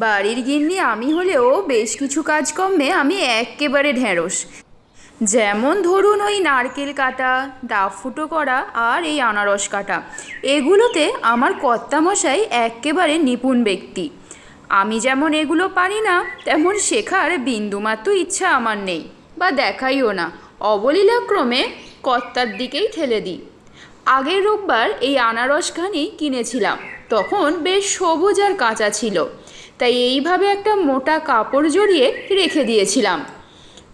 বাড়ির গিন্নি আমি হলেও বেশ কিছু কাজকর্মে আমি এক্কেবারে ঢ্যাঁড়স। যেমন ধরুন ওই নারকেল কাটা, ডাব ফুটো করা আর এই আনারস কাটা, এগুলোতে আমার কর্তামশাই এক্কেবারে নিপুণ ব্যক্তি। আমি যেমন এগুলো পারি না, তেমন শেখার বিন্দুমাত্র ইচ্ছা আমার নেই, বা দেখাইও না। অবলীলাক্রমে কর্তার দিকেই ঠেলে দিই। আগের রোববার এই আনারসখানি কিনেছিলাম, তখন বেশ সবুজ আর কাঁচা ছিল, তাই এইভাবে একটা মোটা কাপড় জড়িয়ে রেখে দিয়েছিলাম।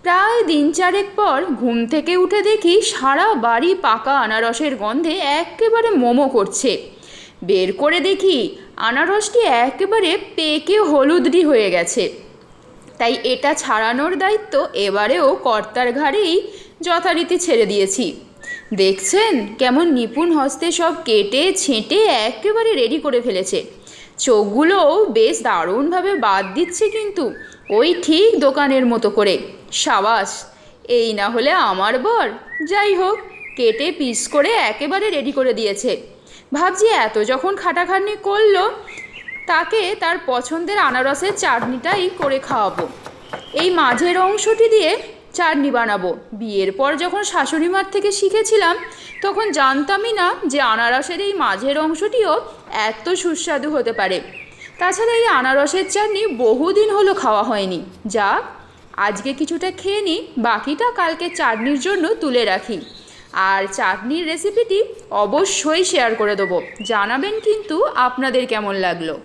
প্রায় দিন চারেক পর ঘুম থেকে উঠে দেখি সারা বাড়ি পাকা আনারসের গন্ধে একেবারে মোমো করছে। বের করে দেখি আনারসটি একেবারে পেকে হলুদডি হয়ে গেছে। তাই এটা ছাড়ানোর দায়িত্ব এবারেও কর্তার ঘাড়েই যথারীতি ছেড়ে দিয়েছি। দেখছেন কেমন নিপুণ হস্তে সব কেটে ছেঁটে একেবারে রেডি করে ফেলেছে। চোখগুলোও বেশ দারুণভাবে বাদ দিচ্ছে, কিন্তু ওই ঠিক দোকানের মতো করে। সাবাস, এই না হলে আমার বর। যাই হোক, কেটে পিস করে একেবারে রেডি করে দিয়েছে। ভাবছি এত যখন খাটাখাটনি করলো, তাকে তার পছন্দের আনারসের চাটনিটাই করে খাওয়াবো। এই মাঝের অংশটি দিয়ে চাটনি বানাবো। বিয়ের পর যখন শাশুড়ি মার থেকে শিখেছিলাম, তখন জানতামই না যে আনারসের এই মাঝের অংশটিও এত সুস্বাদু হতে পারে। তাছাড়া এই আনারসের চাটনি বহুদিন হলো খাওয়া হয়নি। যাক, আজকে কিছুটা খেয়ে নিই, বাকিটা কালকে চাটনির জন্য তুলে রাখি। আর চাটনির রেসিপিটি অবশ্যই শেয়ার করে দেবো। জানাবেন কিন্তু আপনাদের কেমন লাগলো।